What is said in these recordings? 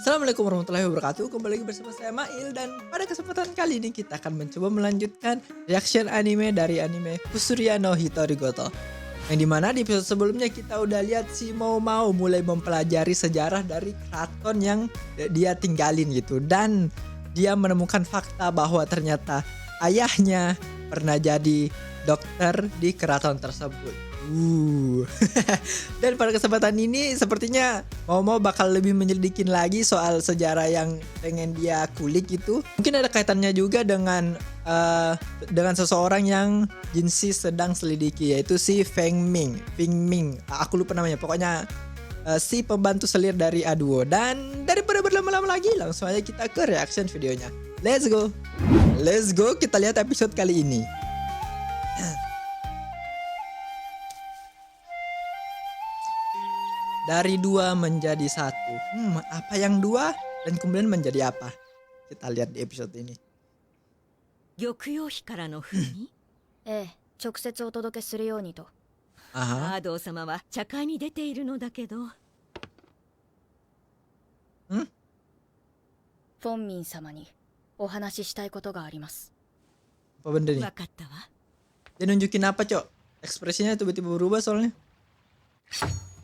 Assalamualaikum warahmatullahi wabarakatuh. Kembali lagi bersama saya Mail, dan pada kesempatan kali ini kita akan mencoba melanjutkan reaction anime dari anime Fusuria no Hitorigoto. Yang dimana di episode sebelumnya kita udah lihat si Mau Mau mulai mempelajari sejarah dari keraton yang dia tinggalin gitu, dan dia menemukan fakta bahwa ternyata ayahnya pernah jadi dokter di keraton tersebut. Dan pada kesempatan ini sepertinya Mau bakal lebih menyelidikin lagi soal sejarah yang pengen dia kulik itu. Mungkin ada kaitannya juga dengan seseorang yang Jinshi sedang selidiki, yaitu si Feng Ming. Aku lupa namanya. Pokoknya si pembantu selir dari Aduo. Dan daripada berlama-lama lagi, langsung aja kita ke reaction videonya. Let's go. Kita lihat episode kali ini. Dari 2 menjadi 1. Apa yang 2 dan kemudian menjadi apa? Kita lihat di episode ini. 玉葉妃からの文ええ、直接お届けするようにと。Aha. アードー様は茶会に出ているのだけど。フォンミン様にお話ししたいことがあります。 Apa benda nih? わかったわ。 Dia nunjukin apa, Cok? Ekspresinya tiba-tiba berubah soalnya.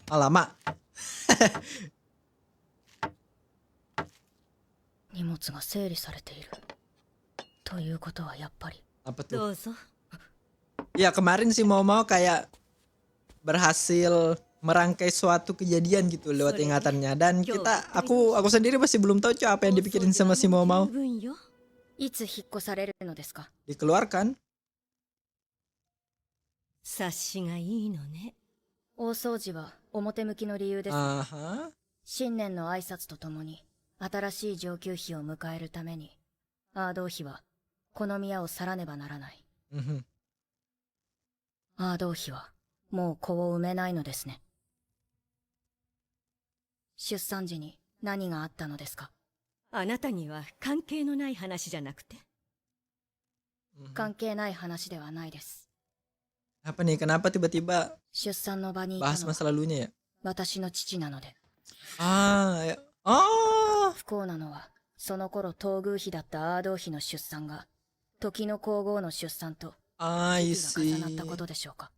Lama. 荷物が整理されている。ということはやっぱり。 Apa tuh? どうぞ。 Ya kemarin si Mau kayak berhasil merangkai suatu kejadian gitu lewat ingatannya, dan aku sendiri masih belum tahu, Cok, apa yang dipikirin sama si Mau. 十分よ。いつ引っ越されるのですか？ Dikeluarkan. 察しがいいのね。大掃除は表向きの理由です。 Aha. 新年の挨拶とともに新しい上級妃を迎えるためにアードー妃はこの宮を去らねばならない。アードー妃はもう子を産めないのですね。出産時に何があったのですか？あなたには関係のない話じゃなくて。関係ない話ではないです。 Apa nih? Kenapa tiba-tiba 出産の場にいた bahas のは masa lalunya ya? 私の父なので。 不幸なのはその頃東宮妃だったアードー妃の出産が時の皇后の出産と時期が重なったことでしょうか。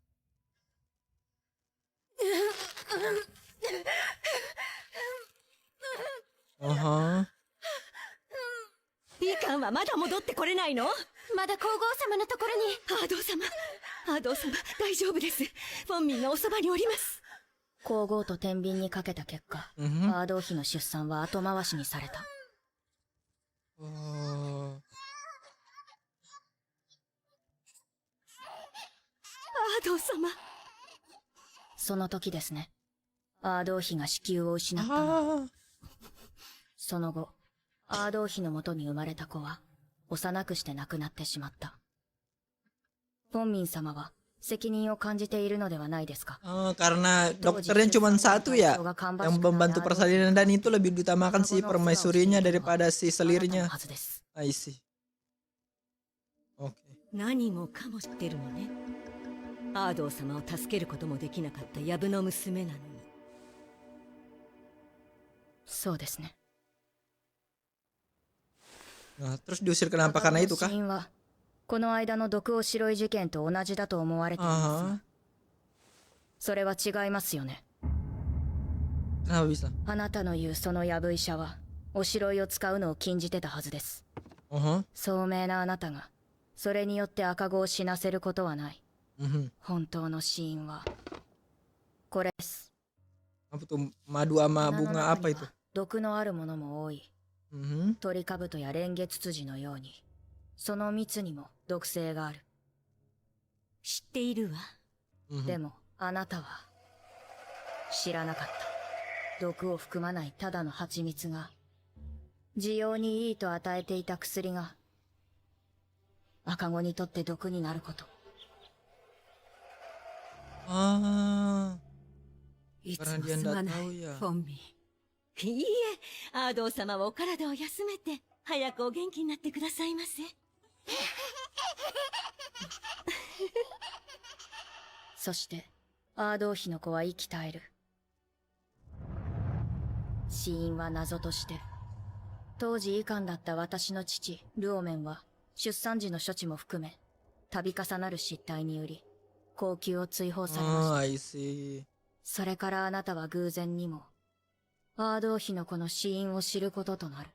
リカンはまだ戻ってこれないの？まだ皇后様のところに。アードー様、大丈夫です。フォンミンがおそばにおります。皇后と天秤にかけた結果、アードー妃の出産は後回しにされた。アードー様。その時ですね。アードー妃が子宮を失ったの。その後、アードー妃の元に生まれた子は幼くして亡くなってしまった。フォンミン様は責任を感じているのではないですか。 Karena dokternya cuma satu ya yang membantu persalinan, dan itu lebih diutamakan si permaisurinya daripada si selirnya. I see. Oke. 何もかも知ってるのね。アードー様を助けることもできなかったヤブの娘なのに。そうですね。 Nah, terus diusir kenapa? Karena itu kah? 死因はこの間の毒を白い事件と同じだと思われていますが、それは違いますよね。 Kenapa bisa? あなたの言うそのヤブ医者はおしろいを使うのを禁じてたはずです。聡明なあなたがそれによって赤子を死なせることはない。本当の死因はこれです。 Apa tuh? Madu sama bunga apa itu? 毒のあるものも多い。トリカブトやレンゲツツジのようにその蜜にも毒性がある。知っているわ。でもあなたは知らなかった。毒を含まないただの蜂蜜が需要にいいと与えていた薬が赤子にとって毒になること。いつもすまない、フォンミン。いいえ、アードー様はお体を休めて早くお元気になってくださいませ。そしてアードー妃の子は息絶える。死因は謎として、当時医官だった私の父、ルオメンは、出産時の処置も含め、度重なる失態により、高級を追放されました。I see. それからあなたは偶然にも、アードー妃の子の死因を知ることとなる。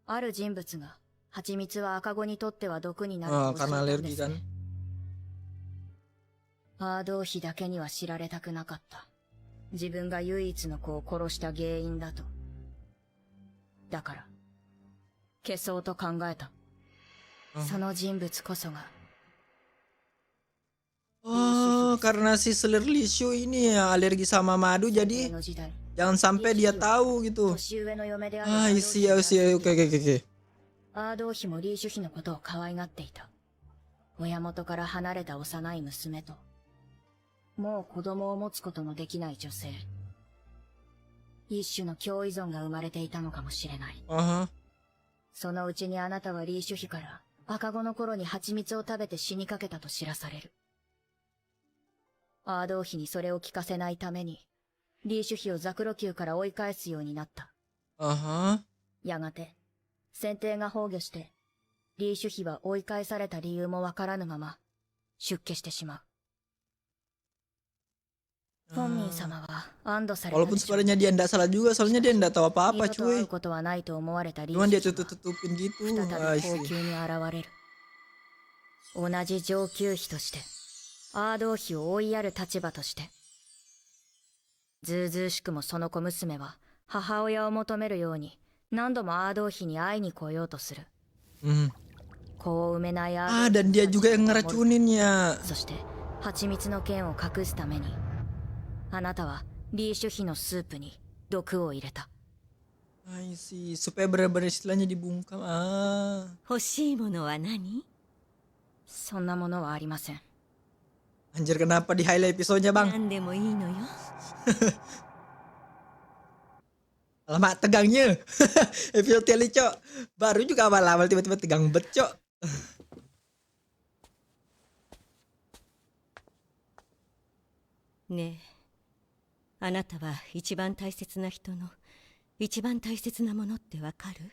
ある人物が、蜂蜜は赤子にとっては毒になるとおっしゃ Karena ったんで alergi す kan. ね。アードー妃だけには知られたくなかった。自分が唯一の子を殺した原因だと。だから、消そうと考えた。その人物こそが、Oh, karena si Selir Lishu ini ya alergi sama madu, 上 jadi の時代、 jangan sampai dia tahu gitu. 年上の嫁である Ah, I see, I see. Oke, oke, oke. アードー妃もリーシュ妃のことを可愛がっていた。親元から離れた幼い娘と、もう子供を持つことのできない女性。一種の共依存が生まれていたのかもしれない。 Aha. そのうちにあなたはリーシュ妃から赤子の頃に蜂蜜を食べて死にかけたと知らされる。アードー妃にそれを聞かせないために、リーシュ妃をザクロ宮から追い返すようになった。Aha. やがて、先帝が崩御して、リーシュ妃は追い返された理由もわからぬまま、出家してしまう。フォンミン様は安堵された Walaupun でしょう。 sebenarnya dia ndak salah juga, soalnya dia ndak tahu 二 apa-apa 度と会 cuy. うことはないと思われたリー Cuman シ dia ュ妃は tutup-tutupin gitu. 再 I び高 see. 級に現れる。同じ上級妃として、アードー妃を追いやる立場として。ずうずうしくもその子娘は、母親を求めるように、何度もアードー妃に会いに来ようとする。 Hmm. 子を産めないア Ah, ードー dan dia juga yang ngeracunin ya. そして、蜂蜜の件を隠すために、あなたはリーシュ妃のスープに毒を入れた。 I see. Supaya benar-benar istilahnya dibungkam. Ah. 欲しいものは何？そんなものはありません。 Anjir, kenapa di highlight episode-nya, Bang? 何でもいいのよ。 Lama tegangnya. Episode kali, Cok. Baru juga awal-awal tiba-tiba tegang bet, Cok. ねえ、あなたは一番大切な人の一番大切なものってわかる？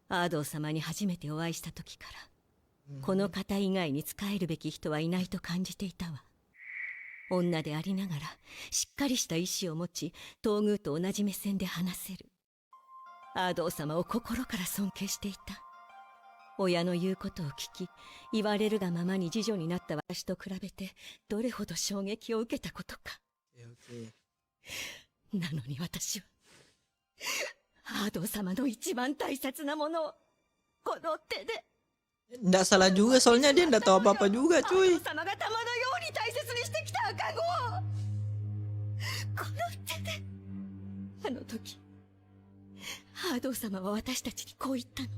アードー様に初めてお会いした時から、この方以外に仕えるべき人はいないと感じていたわ。女でありながらしっかりした意志を持ち、東宮と同じ目線で話せる。アードー様を心から尊敬していた。親の言うことを聞き、言われるがままに次女になった私と比べて、どれほど衝撃を受けたことか。 Oke. なのに私は、アードー様の一番大切なものを、この手で、 Nggak salah juga, soalnya dia nggak tahu apa-apa juga, アード cuy. ー様が玉のように大切にしてきた赤子を、この手で。あの時、アードー様は私たちにこう言ったの。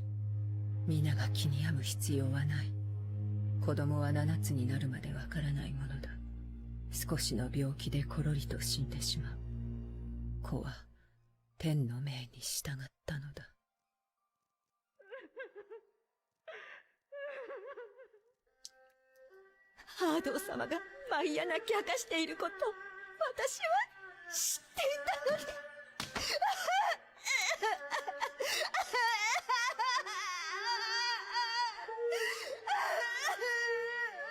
皆が気に病む必要はない。子供は7つになるまでわからないものだ。少しの病気でころりと死んでしまう。子は天の命に従ったのだ。アードー様がマイヤ泣き明かしていること、私は知っていたのに。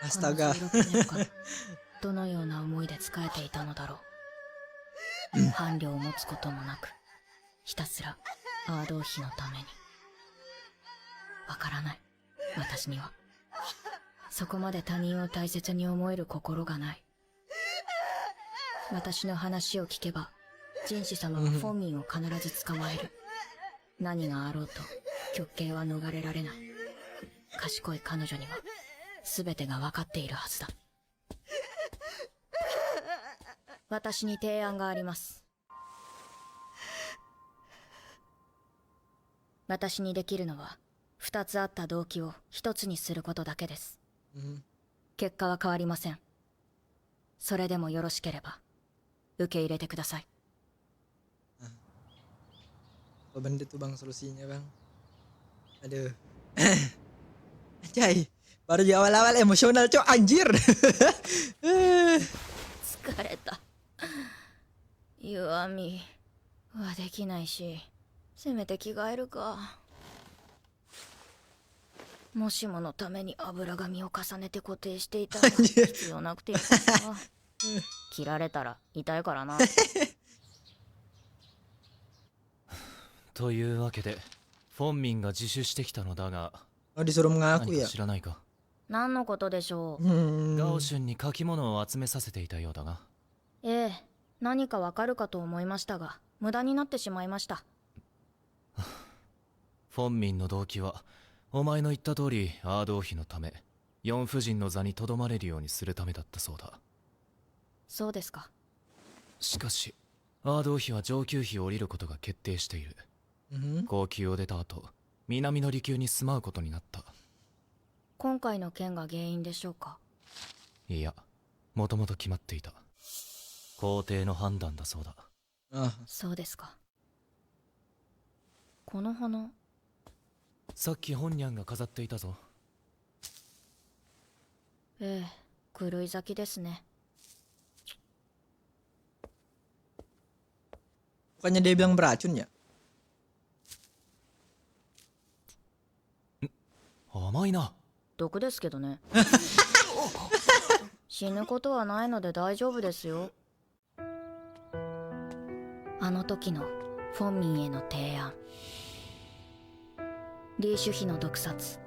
Astaga. この16年間どのような思いで仕えていたのだろう。伴侶を持つこともなく、ひたすらアードー妃のために。わからない、私には。そこまで他人を大切に思える心がない。私の話を聞けば、人子様はフォンミンを必ず捕まえる。何があろうと、極刑は逃れられない。賢い彼女には、全てが分かっているはずだ。私に提案があります。私にできるのは、二つあった動機を一つにすることだけです。Hmm. 結果は変わりません。それでもよろしければ、受け入れてください。 Apa benda tuh, Bang, solusinya, Bang? Aduh. Anjay. Baru di awal-awal emosional, Cok. Anjir. 疲れた。弱みはできないし、せめて着替えるか。もしものために油紙を重ねて固定していたら必要なくてよかった。切られたら痛いからな。というわけでフォンミンが自首してきたのだが Oh, disuruh 何 mengaku か ya? 知らないか。何のことでしょう。ガオシュンに書き物を集めさせていたようだが。ええ、何かわかるかと思いましたが、無駄になってしまいました。フォンミンの動機はお前の言った通りアード王妃のため、四夫人の座にとどまれるようにするためだったそうだ。そうですか。しかしアード王妃は上級妃を降りることが決定している。皇宮を出た後、南の離宮に住まうことになった。今回の件が原因でしょうか。いや、もともと決まっていた。皇帝の判断だそうだ。Ah, そうですか。この花、さっき本ニャンが飾っていたぞ。ええ、狂い咲きですね。 bukannya dia bilang beracun ya? 甘いな。毒ですけどね。死ぬことはないので大丈夫ですよ。あの時のフォンミンへの提案。リーシュ妃の毒殺、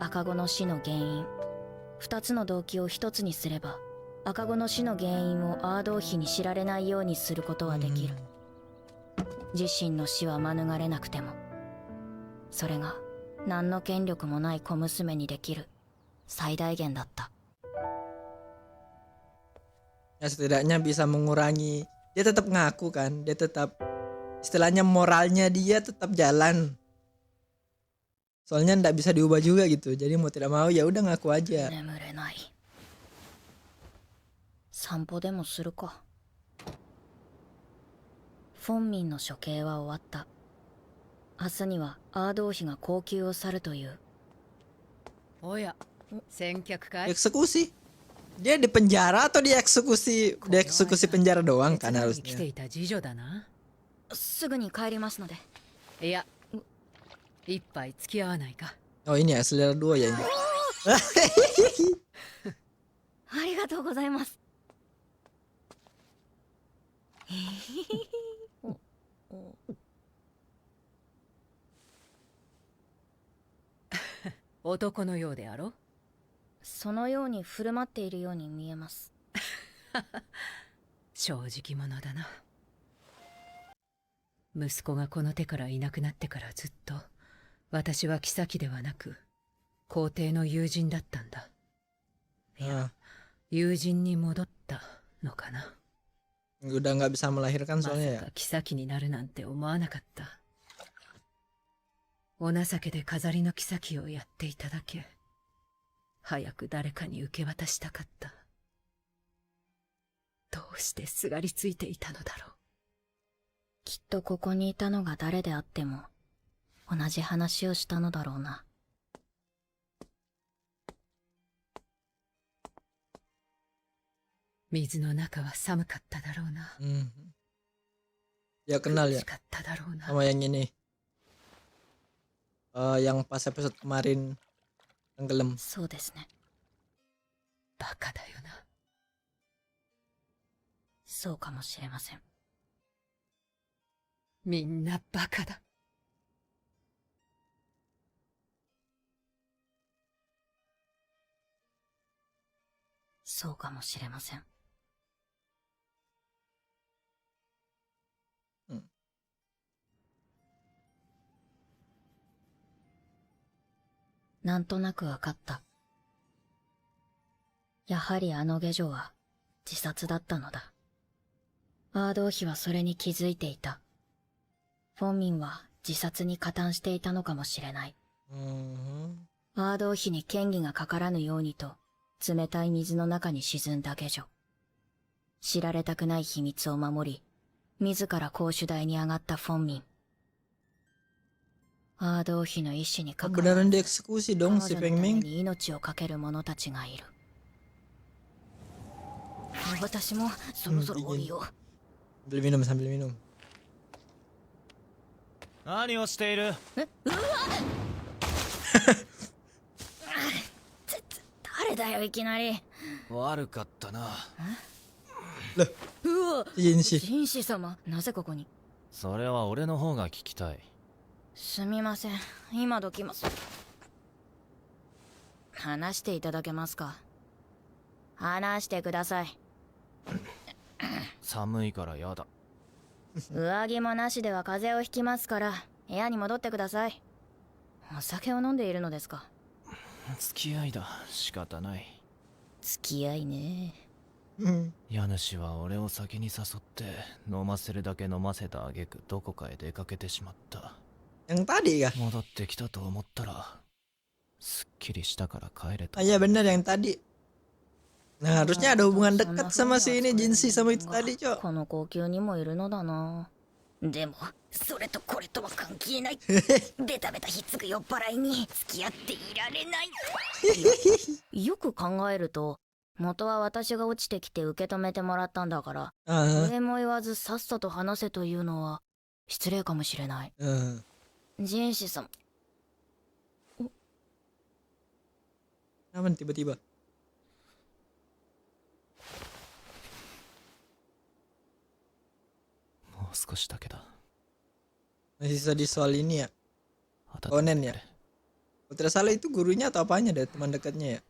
赤子の死の原因、2つの動機を1つにすれば、赤子の死の原因をアードー妃に知られないようにすることはできる。自身の死は免れなくても、それが何の権力もない小娘にできる最大限だった。 Ya setidaknya bisa mengurangi. Dia tetap ngaku kan, dia tetap istilahnya moralnya dia tetap jalan. Soalnya ndak bisa diubah juga gitu. Jadi mau tidak mau ya udah ngaku aja. 眠れない。散歩でもするか。フォンミンの処刑は終わった。明日にはアード王妃が皇宮を去るという。おや、先客かい。 Eksekusi. Dia di penjara atau dieksekusi? Dieksekusi penjara doang kan 手伝いに来て harusnya. いた次女だな。すぐに帰りますので。いや、一杯付き合わないか。 Oh ini ya selera dua ya ini. ありがとうございます。男のようであろ。そのように振る舞っているように見えます。正直者だな。息子がこの手からいなくなってからずっと私は妃ではなく皇帝の友人だったんだ。いや、友人に戻ったのかな。 Udah nggak bisa melahirkan まさ soalnya ya. か妃になるなんて思わなかった。お情けで飾りの妃をやっていただけ。早く誰かに受け渡したかった。どうしてすがりついていたのだろう。きっとここにいたのが誰であっても同じ話をしたのだろうな。水の中は寒かっただろうな。 Ya kenal 苦 ya しかっただろうな。 sama yang ini. Yang pas episode kemarin tenggelam. そうですね。バカだよな。そうかもしれません。みんなバカだ。そうかもしれません。なんとなくわかった。やはりあの下女は自殺だったのだ。アードー妃はそれに気づいていた。フォンミンは自殺に加担していたのかもしれない。アードー妃に嫌疑がかからぬようにと、冷たい水の中に沈んだ下女。知られたくない秘密を守り、自ら公主台に上がったフォンミン。アードー妃の意志にかかわら Beneran ず、 dieksekusi 彼 dong 女 si のため Feng Ming. に命を懸ける者たちがいる。私もそろそろ降りよう。sambil minum. 何をしている？誰だよ、いきなり。悪かったな。うわ、ジンシ紳士様、なぜここに？それは俺の方が聞きたい。すみません、今どきます。話していただけますか？話してください。寒いからやだ。上着もなしでは風邪をひきますから、部屋に戻ってください。お酒を飲んでいるのですか？付き合いだ。仕方ない。付き合いね。家主は俺を先に誘って飲ませるだけ飲ませた挙句どこかへ出かけてしまった。 Yang tadi kah? 戻ってきたと思ったらすっきりしたから帰れた。 Ah iya benar yang tadi. Nah harusnya ada hubungan dekat sama si ini Jinshi sama itu tadi, Cok. この高級にもいるのだな。でもそれとこれとは関係ない。ベタベタひっつく酔っ払いに付き合っていられない。よく考えると元は私が落ちてきて受け止めてもらったんだから、 上も言わずさっさと話せというのは失礼かもしれない。ジンシ様。 Kenapa nih tiba-tiba? Mau 少しだけだ。 Masih sedih soal ini ya? 温 Onen めて ya? Kalau tidak salah itu gurunya atau apanya deh, teman dekatnya ya?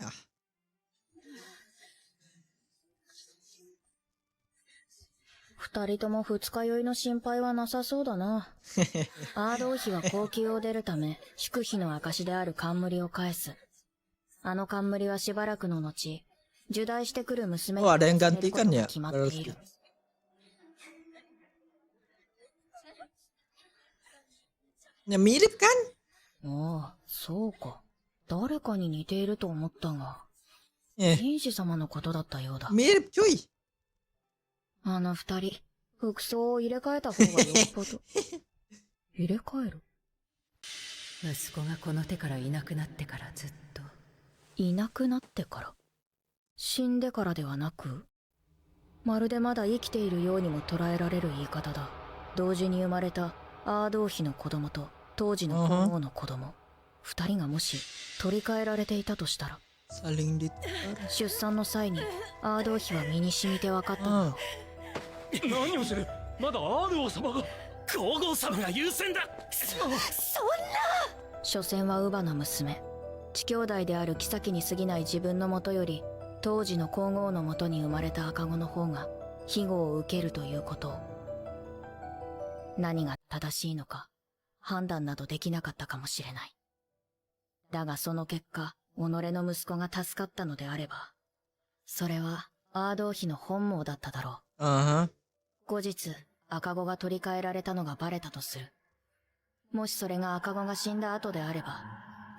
Ah. 二人とも二日酔いの心配はなさそうだな。アード王妃は高級を出るため、祝費の証である冠を返す。あの冠はしばらくの後、受代してくる娘に Oh ada yang 与えること gantikan が ya? 決まってい Berarti. る。Ya mirip kan? ああ、そうか。誰かに似ていると思ったが、 Eh 天使様のことだったようだ。 mirip cuy. あの二人、服装を入れ替えた方がよっぽど。入れ替える？息子がこの手からいなくなってからずっと。いなくなってから？死んでからではなく？まるでまだ生きているようにも捉えられる言い方だ。同時に生まれたアード王妃の子供と当時の皇后の子供、二人がもし取り替えられていたとしたら、 Saling di 出産の際にアード王妃は身に染みて分かっただろう。何をする。まだアール王様が。皇后様が優先だ。所詮は乳母の娘、地兄弟である妃に過ぎない自分のもとより、当時の皇后のもとに生まれた赤子の方が庇護を受けるということを。何が正しいのか判断などできなかったかもしれない。だがその結果、己の息子が助かったのであれば、それはアード王妃の本望だっただろう。 Aha. 後日、赤子が取り替えられたのがバレたとする。もしそれが赤子が死んだ後であれば、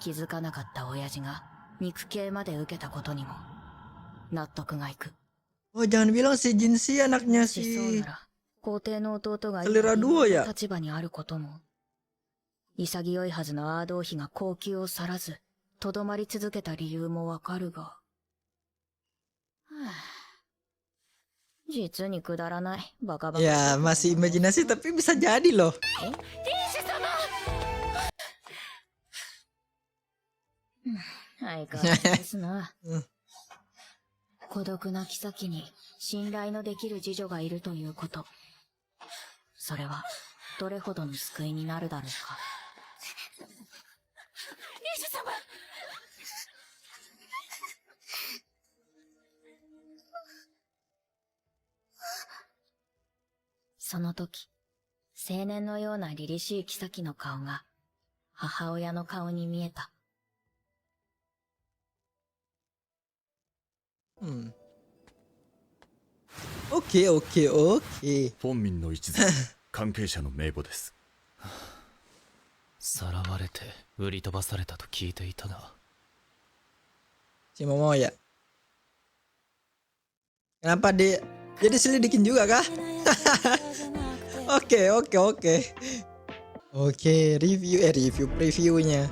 気づかなかった親父が肉刑まで受けたことにも納得がいく。 Oh jangan bilang si Jinshi anaknya しそう si なら、皇帝の弟が Selera duo ya? 立場にあることも。潔いはずのアード王妃が高級を去らず、とどまり続けた理由もわかるが。はあ、実にくだらない、バカバカ。 Ya masih imajinasi tapi bisa jadi loh. 相変わらずですな。うん孤独な妃に信頼のできる次女がいるということ。それはどれほどの救いになるだろうか。その時、青年のような凛々しい妃の顔が母親の顔に見えた。Oke oke oke. 本民の一族関係者の名簿です。さらわれて売り飛ばされたと聞いていたが。 Si Momoya. Kenapa dia diselidikin juga kah? Oke. Oke, review previewnya.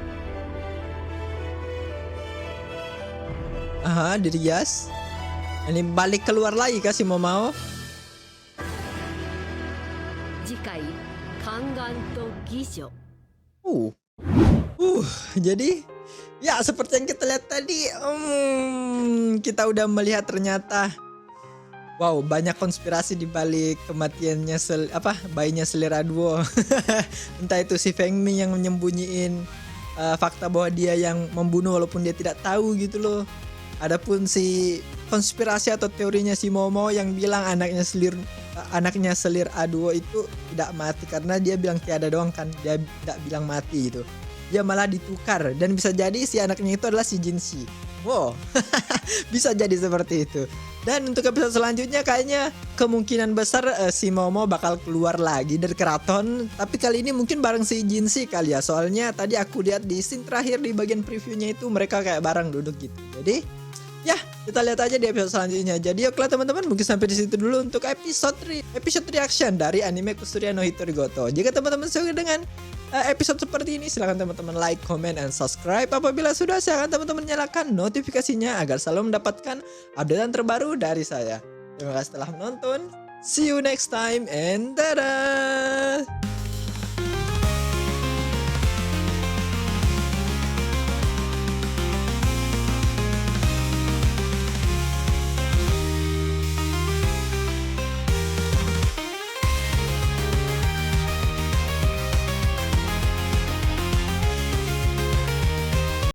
Aha, dirias. Ini balik keluar lagi kah si Momao? 次回宦官と義女 Jadi ya seperti yang kita lihat tadi, kita udah melihat ternyata banyak konspirasi di balik kematiannya bayinya Selira Duo. Entah itu si Feng Ming yang menyembunyiin fakta bahwa dia yang membunuh walaupun dia tidak tahu gitu loh. Adapun si konspirasi atau teorinya si Momo yang bilang anaknya Selir A2 itu tidak mati karena dia bilang tiada doang kan, dia tidak bilang mati gitu. Dia malah ditukar dan bisa jadi si anaknya itu adalah si Jinshi. Wow, bisa jadi seperti itu. Dan untuk episode selanjutnya kayaknya kemungkinan besar si Momo bakal keluar lagi dari keraton. Tapi kali ini mungkin bareng si Jinshi kali ya. Soalnya tadi aku lihat di scene terakhir di bagian previewnya itu mereka kayak bareng duduk gitu. Jadi ya kita lihat aja di episode selanjutnya. Jadi oke teman-teman, mungkin sampai di situ dulu untuk episode reaction dari anime Kusuria no Hitori Goto. Jika teman-teman suka dengan episode seperti ini, silahkan teman-teman like, comment, and subscribe. Apabila sudah, silahkan teman-teman nyalakan notifikasinya agar selalu mendapatkan updatean terbaru dari saya. Terima kasih telah menonton. See you next time and dadah.